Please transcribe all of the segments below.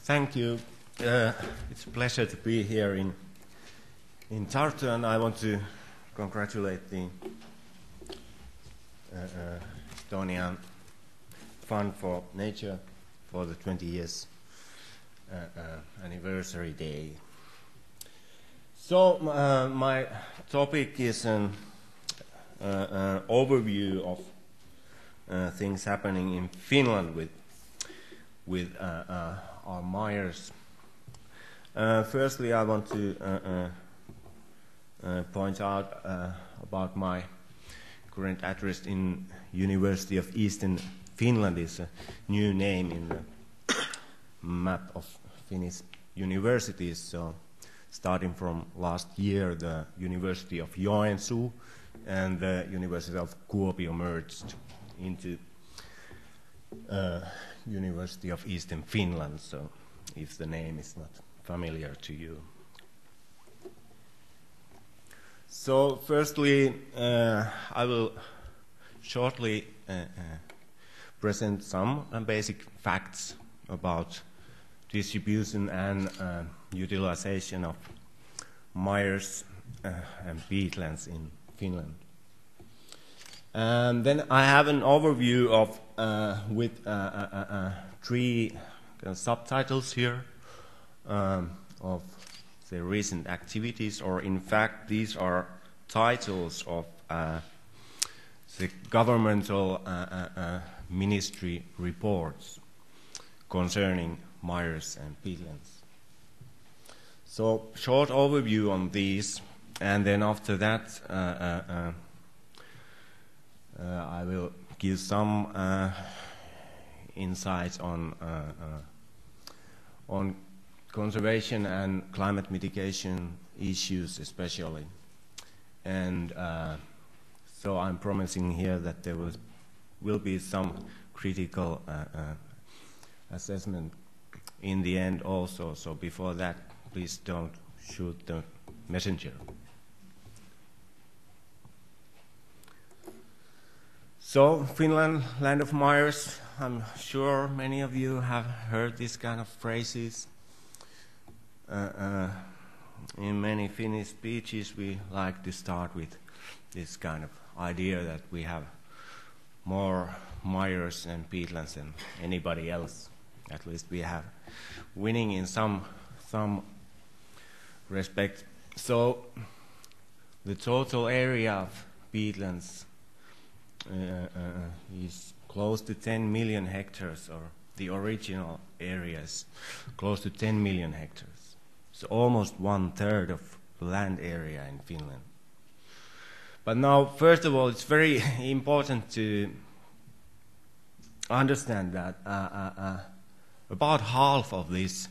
Thank you. It's a pleasure to be here in Tartu, and I want to congratulate the Estonian Fund for Nature for the 20 years anniversary day. So my topic is an overview of things happening in Finland with our mires. Firstly, I want to point out about my current address in University of Eastern Finland. Is a new name in the map of Finnish universities. So, starting from last year, the University of Joensuu and the University of Kuopio merged into University of Eastern Finland, so if the name is not familiar to you. So firstly, I will shortly present some basic facts about distribution and utilization of mires and peatlands in Finland. And then I have an overview of with three subtitles here of the recent activities, or in fact these are titles of the governmental ministry reports concerning mires and peatlands. So short overview on these, and then after that I will give some insights on conservation and climate mitigation issues especially. And so I'm promising here that there will be some critical assessment in the end also. So before that, please don't shoot the messenger. So, Finland, land of mires. I'm sure many of you have heard these kind of phrases. In many Finnish speeches, we like to start with this kind of idea that we have more mires and peatlands than anybody else. At least we have winning in some respect. So, the total area of peatlands is close to 10 million hectares, or the original area is close to 10 million hectares. So almost 1/3 of the land area in Finland. But now, first of all, it's very important to understand that about half of this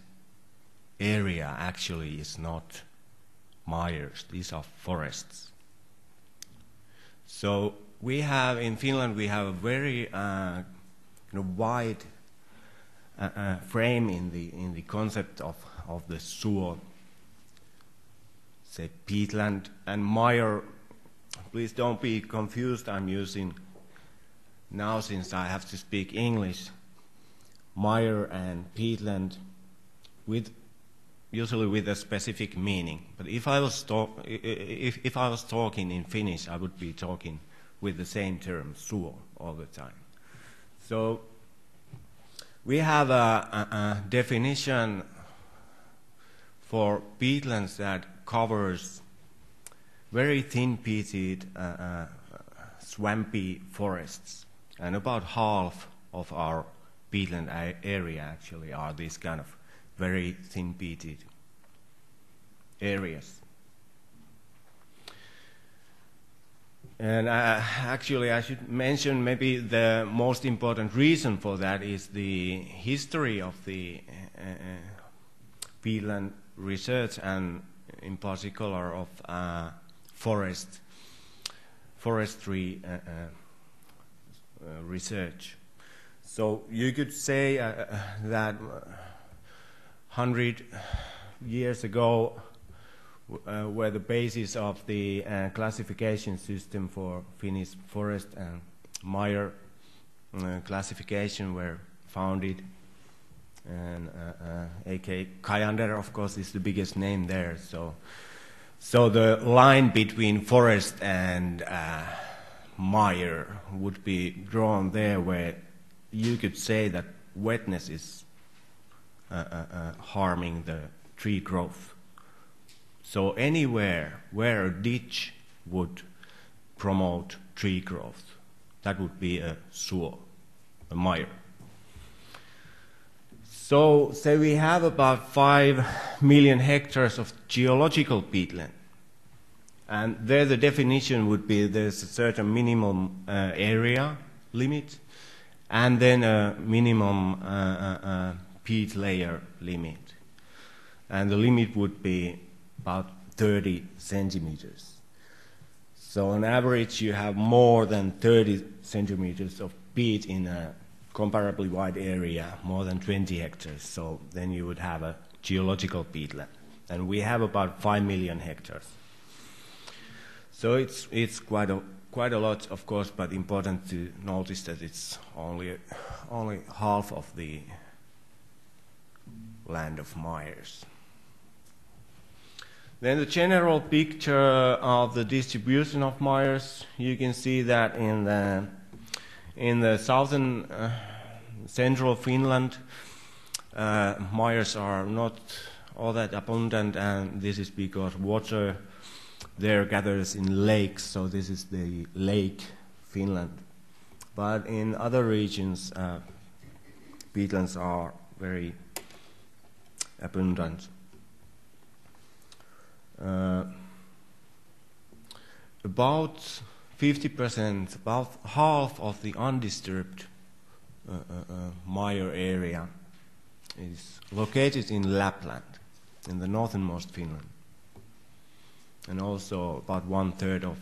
area actually is not mires. These are forests. So we have in Finland a very wide frame in the concept of the Soode, say peatland and mire. Please don't be confused. I'm using now, since I have to speak English, mire and peatland usually with a specific meaning. But if I was talking in Finnish, I would be talking with the same term, suo, all the time. So we have a definition for peatlands that covers very thin-peated swampy forests, and about half of our peatland area actually are these kind of very thin-peated areas. And actually, I should mention maybe the most important reason for that is the history of the peatland research, and in particular of forestry research. So you could say that 100 years ago were the basis of the classification system for Finnish forest and mire classification were founded and A.K. Kajander, of course, is the biggest name there. So the line between forest and mire would be drawn there, where you could say that wetness is harming the tree growth. So anywhere where a ditch would promote tree growth, that would be a suo, a mire. So say we have about 5 million hectares of geological peatland. And there the definition would be there's a certain minimum area limit and then a minimum peat layer limit. And the limit would be about 30 centimeters. So on average you have more than 30 centimeters of peat in a comparably wide area, more than 20 hectares. So then you would have a geological peatland. And we have about 5 million hectares. So it's quite a lot, of course, but important to notice that it's only half of the land of Meyers. Then the general picture of the distribution of Meyers, you can see that in the southern central Finland, Meyers are not all that abundant, and this is because water there gathers in lakes, so this is the lake Finland. But in other regions, peatlands are very abundant. About 50%, about half of the undisturbed mire area is located in Lapland, in the northernmost Finland. And also about 1/3 of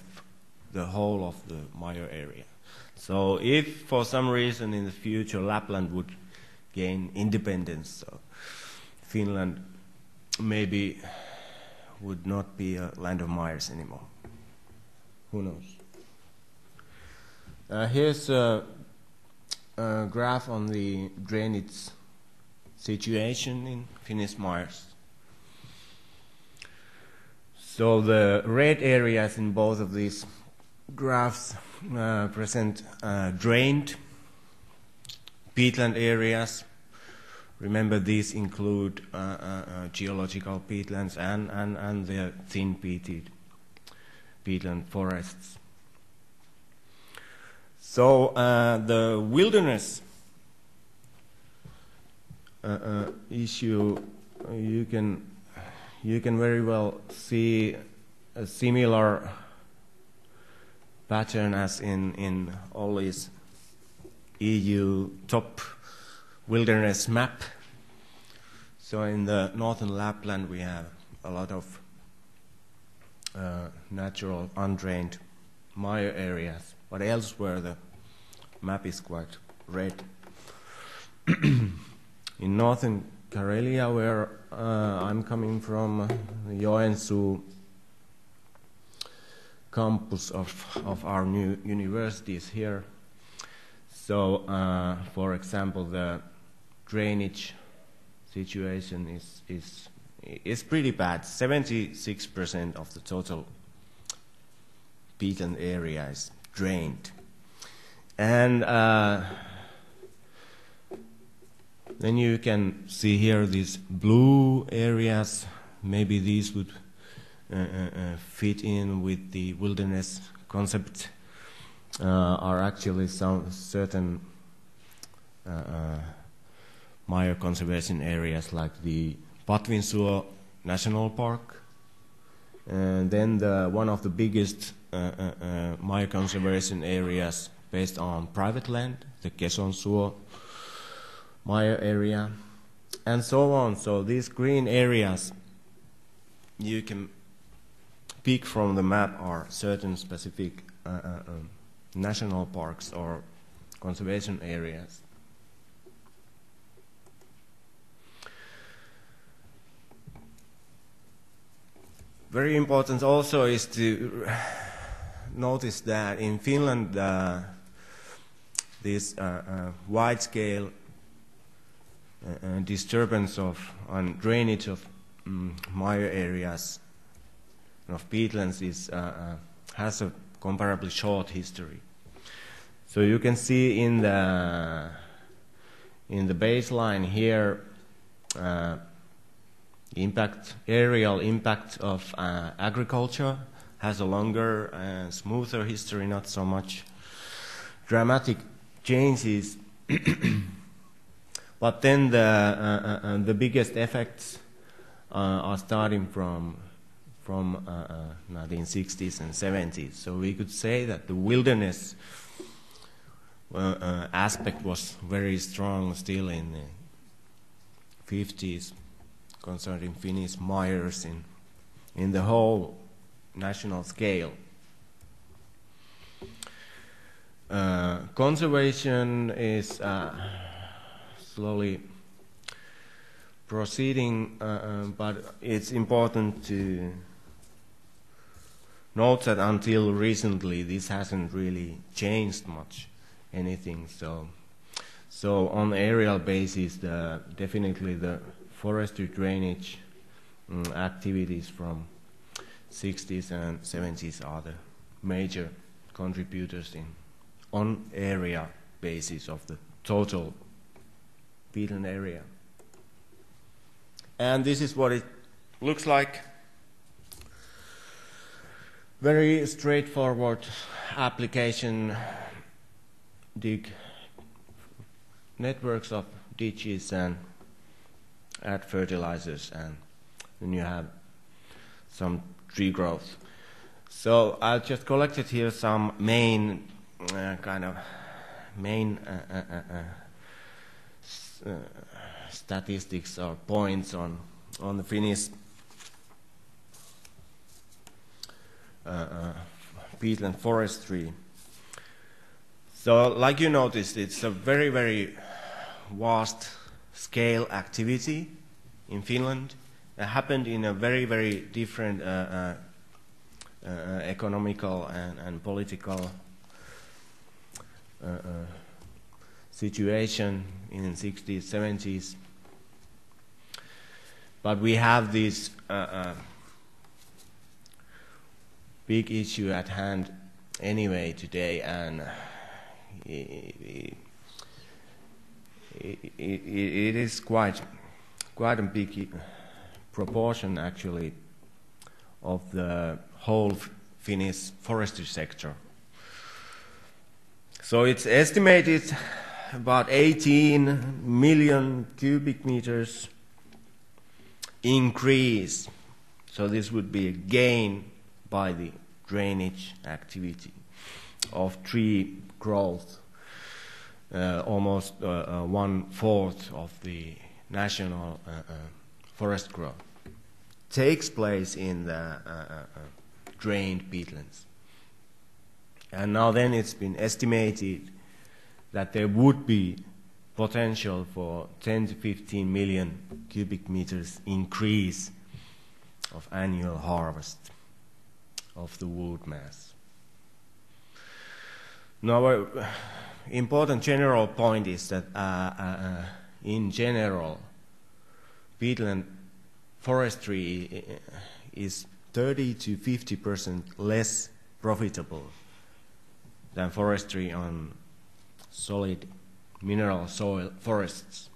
the whole of the mire area. So if for some reason in the future Lapland would gain independence, so Finland maybe would not be a land of mires anymore. Who knows? Here's a graph on the drainage situation in Finnish mires. So the red areas in both of these graphs present drained peatland areas. Remember, these include geological peatlands and the thin peated peatland forests. So the wilderness issue, you can very well see a similar pattern as in Olli's EU top wilderness map. So in the northern Lapland we have a lot of natural undrained mire areas, but elsewhere the map is quite red. In northern Karelia, where I'm coming from, the Joensuu campus of our new university is here. So, for example, the drainage situation is pretty bad. 76% of the total peatland area is drained. And then you can see here these blue areas. Maybe these would fit in with the wilderness concept. Are actually some certain mire conservation areas like the Patvinsuo National Park, and then one of the biggest mire conservation areas based on private land, the Kesonsuo mire area, and so on. So these green areas you can pick from the map are certain specific national parks or conservation areas. Very important also is to notice that in Finland this wide-scale disturbance of and drainage of mire areas of peatlands has a comparably short history. So you can see in the baseline here aerial impact of agriculture has a longer and smoother history, not so much dramatic changes. But then the biggest effects are starting from 1960s and 70s. So we could say that the wilderness aspect was very strong still in the 50s concerning Finnish mires in the whole national scale. Conservation is slowly proceeding, but it's important to note that until recently this hasn't really changed much anything. So on aerial basis, definitely the forestry drainage activities from 60s and 70s are the major contributors on area basis of the total peatland area. And this is what it looks like. Very straightforward application. Dig networks of ditches and add fertilizers, and then you have some tree growth. So I just collected here some main statistics or points on the Finnish peatland forestry. So, like you noticed, it's a very, very vast scale activity in Finland. It happened in a very, very different economical and political situation in the 60s, 70s. But we have this big issue at hand anyway today, and it is quite a big proportion actually of the whole Finnish forestry sector. So it's estimated about 18 million cubic meters increase. So this would be a gain by the drainage activity of tree growth, almost 1/4 of the national forest growth takes place in the drained peatlands. And now then it's been estimated that there would be potential for 10 to 15 million cubic meters increase of annual harvest of the wood mass. Now, an important general point is that in general, peatland forestry is 30 to 50% less profitable than forestry on solid mineral soil forests.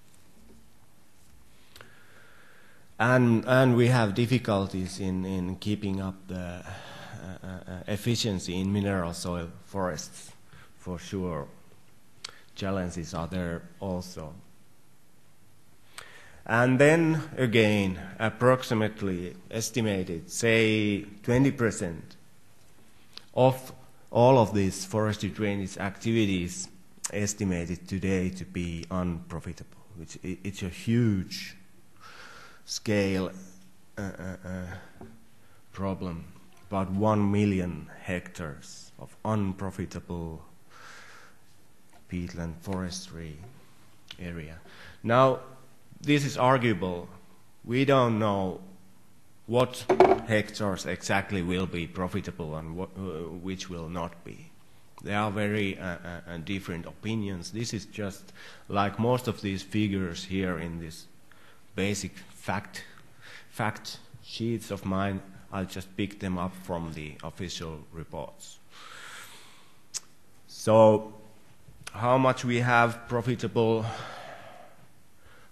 And we have difficulties in keeping up the efficiency in mineral soil forests, for sure. Challenges are there also. And then again, approximately estimated, say 20% of all of these forestry drainage activities estimated today to be unprofitable, which it's a huge scale problem. About 1 million hectares of unprofitable peatland forestry area. Now, this is arguable. We don't know what hectares exactly will be profitable and which will not be. There are very different opinions. This is just like most of these figures here in this basic fact sheets of mine. I'll just pick them up from the official reports. So, how much we have profitable,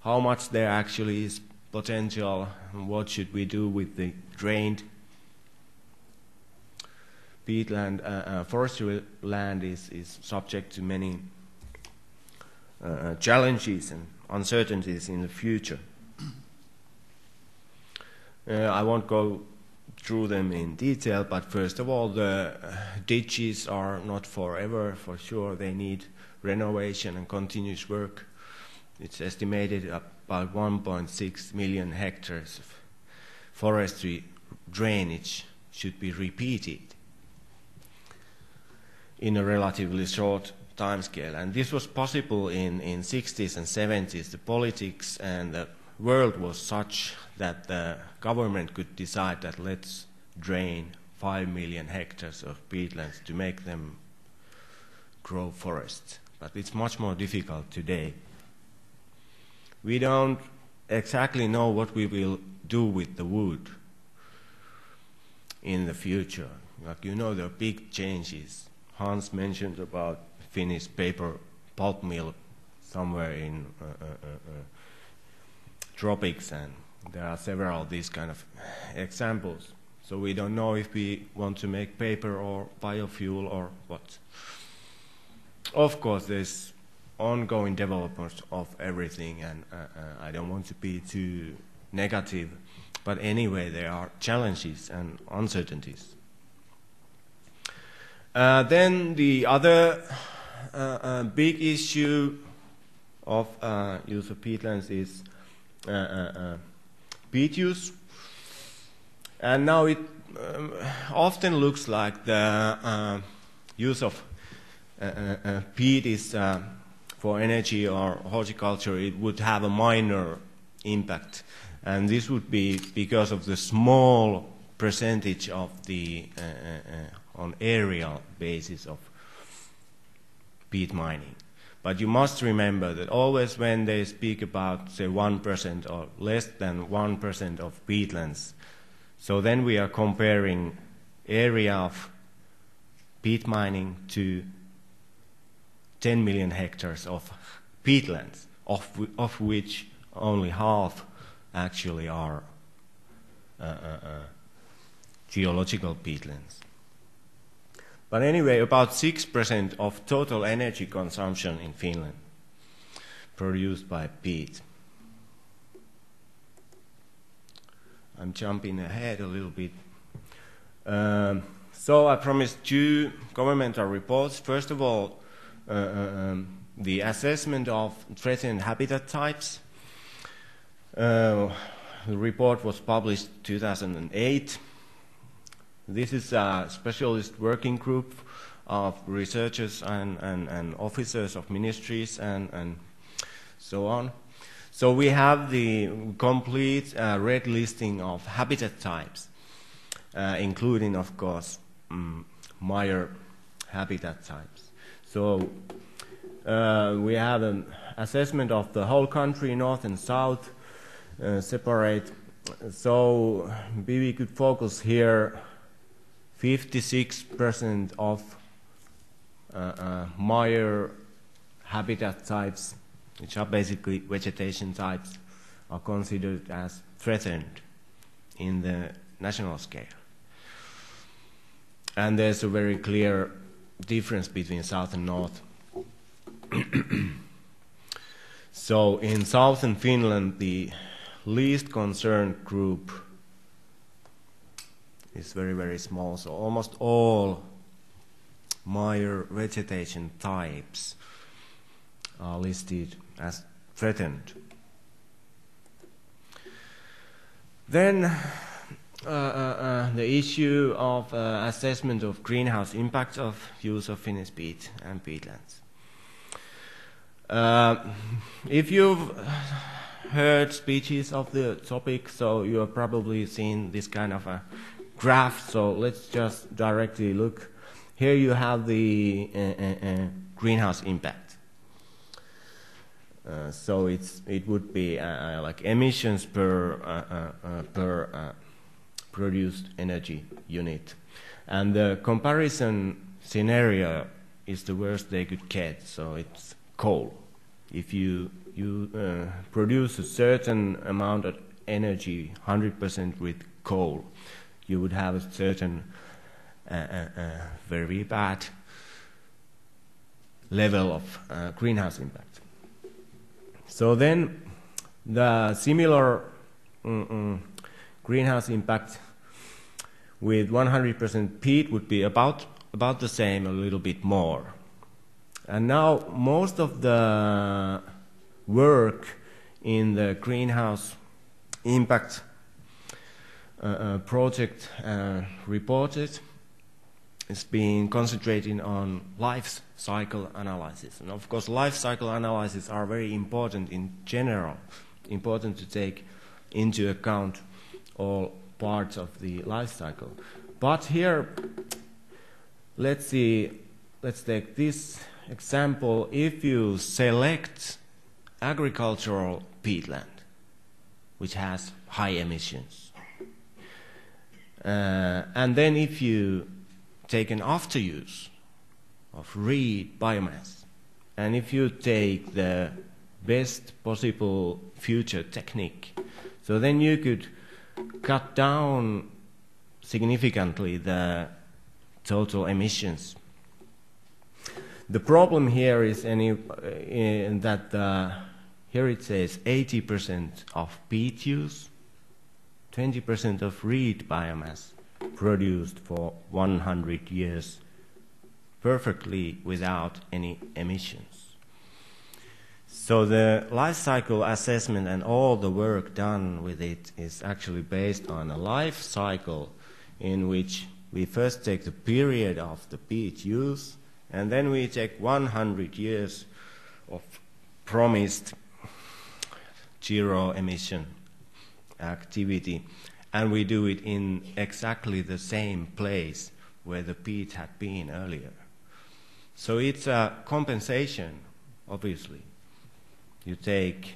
how much there actually is potential, and what should we do with the drained peatland, forestry land is subject to many challenges and uncertainties in the future. I won't go through them in detail, but first of all, the ditches are not forever, for sure. They need renovation and continuous work. It's estimated about 1.6 million hectares of forestry drainage should be repeated in a relatively short timescale. And this was possible in 60s and 70s. The politics and the world was such that the government could decide that let's drain 5 million hectares of peatlands to make them grow forests. But it's much more difficult today. We don't exactly know what we will do with the wood in the future. Like, you know, there are big changes. Hans mentioned about Finnish paper pulp mill somewhere in tropics, and there are several of these kind of examples. So we don't know if we want to make paper or biofuel or what. Of course, there's ongoing development of everything, and I don't want to be too negative, but anyway, there are challenges and uncertainties. Then the other big issue of use of peatlands is peat use. And now it often looks like the use of peat is for energy or horticulture, it would have a minor impact. And this would be because of the small percentage of the on aerial basis of peat mining. But you must remember that always when they speak about, say, 1% or less than 1% of peatlands, so then we are comparing area of peat mining to 10 million hectares of peatlands, of which only half actually are geological peatlands. But anyway, about 6% of total energy consumption in Finland produced by peat. I'm jumping ahead a little bit. So I promised two governmental reports. First of all, the assessment of threatened habitat types. The report was published in 2008. This is a specialist working group of researchers and officers of ministries and so on. So we have the complete red listing of habitat types, including, of course, mire habitat types. So we have an assessment of the whole country, north and south, separate. So we could focus here 56% of mire habitat types, which are basically vegetation types, are considered as threatened in the national scale. And there's a very clear difference between south and north. So in southern Finland, the least concerned group is very, very small. So almost all mire vegetation types are listed as threatened. Then the issue of assessment of greenhouse impact of use of Finnish peat and peatlands. If you've heard speeches of the topic, so you have probably seen this kind of a graph. So let's just directly look here you have the greenhouse impact. So it would be like emissions per produced energy unit. And the comparison scenario is the worst they could get, so it's coal. If you produce a certain amount of energy 100% with coal, you would have a certain very bad level of greenhouse impact. So then the similar greenhouse impact with 100% peat would be about the same, a little bit more. And now most of the work in the greenhouse impact project reported is being concentrated on life cycle analysis. And of course life cycle analysis are very important in general, important to take into account all parts of the life cycle. But here, let's take this example. If you select agricultural peatland, which has high emissions, and then if you take an afteruse of reed biomass, and if you take the best possible future technique, so then you could cut down significantly the total emissions. The problem here is that here it says 80% of peat use, 20% of reed biomass produced for 100 years perfectly without any emissions. So the life cycle assessment and all the work done with it is actually based on a life cycle in which we first take the period of the peat use, and then we take 100 years of promised zero emission activity, and we do it in exactly the same place where the peat had been earlier. So it's a compensation, obviously. It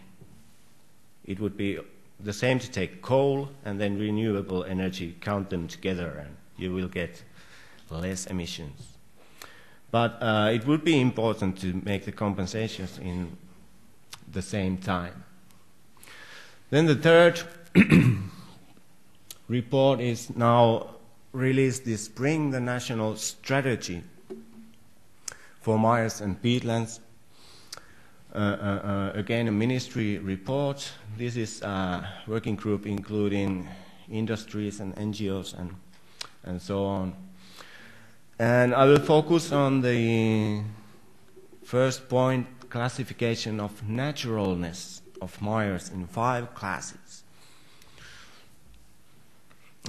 would be the same to take coal and then renewable energy, count them together, and you will get less emissions. But it would be important to make the compensations in the same time. Then the third report is now released this spring, the national strategy for Meyers and Peatlands. Again, a ministry report. This is a working group including industries and NGOs and so on. And I will focus on the first point, classification of naturalness of Meyers in 5 classes.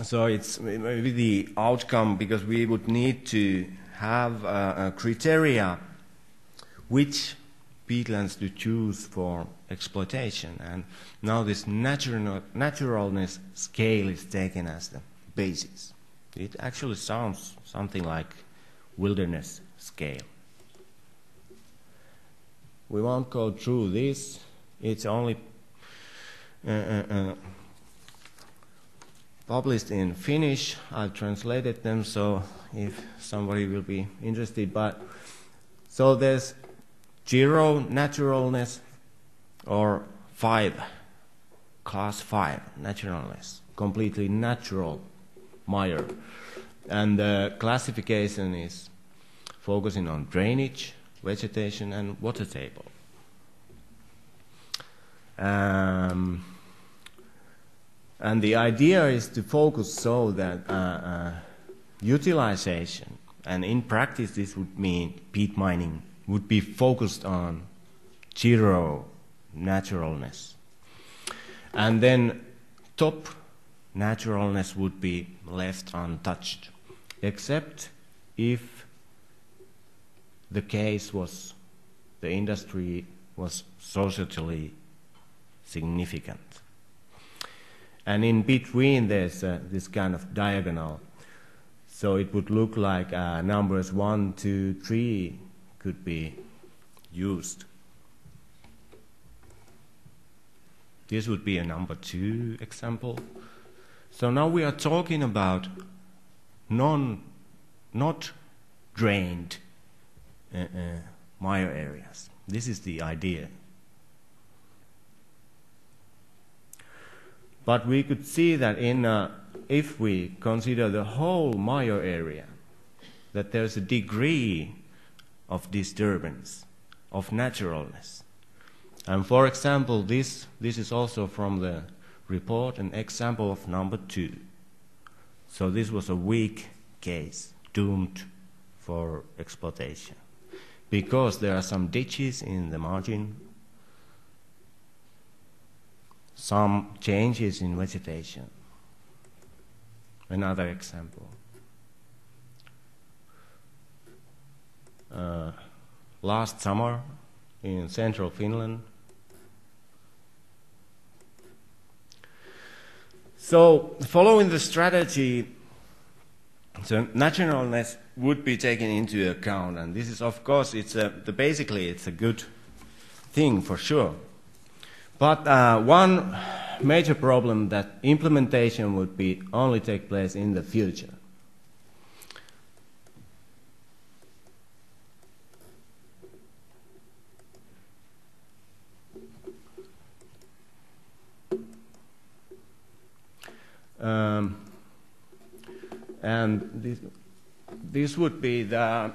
So it's maybe the outcome, because we would need to have a criteria which peatlands to choose for exploitation, and now this naturalness scale is taken as the basis. It actually sounds something like wilderness scale. We won't go through this. It's only published in Finnish. I've translated them, so if somebody will be interested. But so there's 0 naturalness, or 5, class 5 naturalness, completely natural mire. And the classification is focusing on drainage, vegetation, and water table. And the idea is to focus so that utilization, and in practice this would mean peat mining, would be focused on 0 naturalness. And then top naturalness would be left untouched, except if the case was the industry was socially significant. And in between there's this kind of diagonal. So it would look like numbers 1, 2, 3 could be used. This would be a number 2 example. So now we are talking about not drained mire areas. This is the idea. But we could see that if we consider the whole mire area, that there's a degree of disturbance, of naturalness. And for example, this is also from the report, an example of number 2. So this was a weak case, doomed for exploitation, because there are some ditches in the margin, some changes in vegetation. Another example. Last summer in central Finland. So, following the strategy, the naturalness would be taken into account, and this is, of course, basically it's a good thing for sure. But one major problem that implementation would be only take place in the future. And this would be the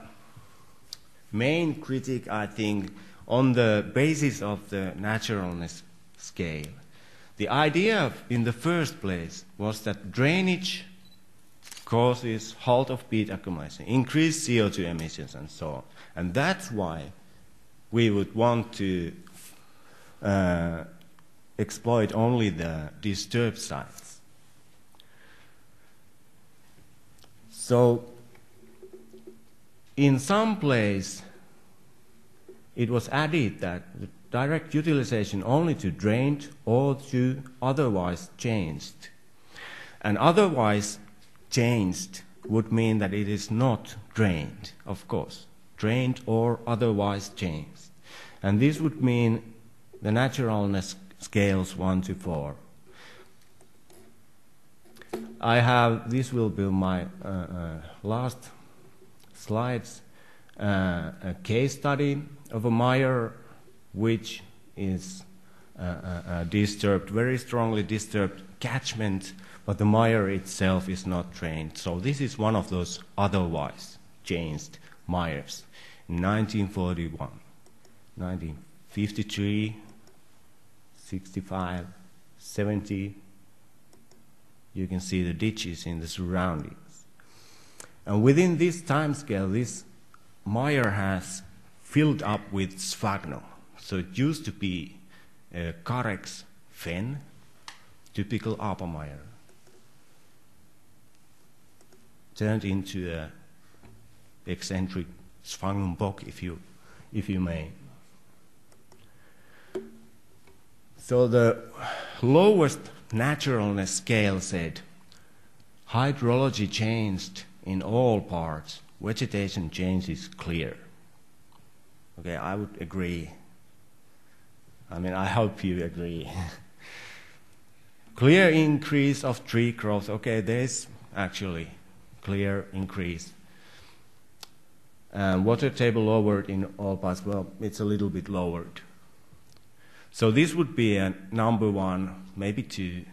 main critique, I think, on the basis of the naturalness scale. The idea in the first place was that drainage causes halt of peat accumulation, increased CO2 emissions, and so on. And that's why we would want to exploit only the disturbed sites. So, in some place, it was added that the direct utilization only to drained or to otherwise changed. And otherwise changed would mean that it is not drained, of course. Drained or otherwise changed. And this would mean the naturalness scales 1 to 4. This will be my last slides, a case study of a mire which is disturbed, very strongly disturbed catchment, but the mire itself is not drained. So this is one of those otherwise changed mires. In 1941, 1953, 65, 70, you can see the ditches in the surroundings. And within this time scale, this mire has filled up with sphagnum. So it used to be a Carex fen, typical upper mire, turned into an eccentric sphagnum bog, if you may. So the lowest naturalness scale said, hydrology changed in all parts, vegetation change is clear. Okay, I would agree. I hope you agree. Clear increase of tree growth. Okay, there's actually clear increase. Water table lowered in all parts. Well, it's a little bit lowered. So this would be a number 1, maybe 2.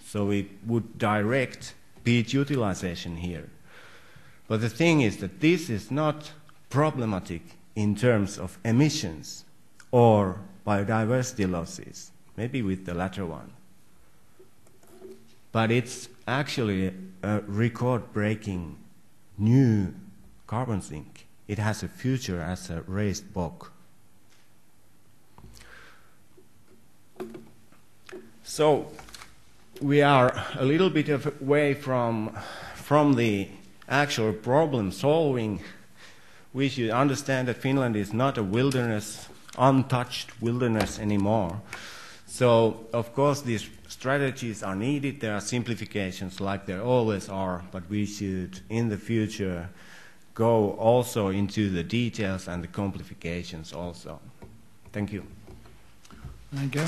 So it would direct peat utilization here. But the thing is that this is not problematic in terms of emissions or biodiversity losses, maybe with the latter one. But it's actually a record-breaking new carbon sink. It has a future as a raised bog. So we are a little bit away from the actual problem solving. We should understand that Finland is not a wilderness, untouched wilderness anymore. So, of course, these strategies are needed. There are simplifications like there always are, but we should, in the future, go also into the details and the complications also. Thank you. Thank you.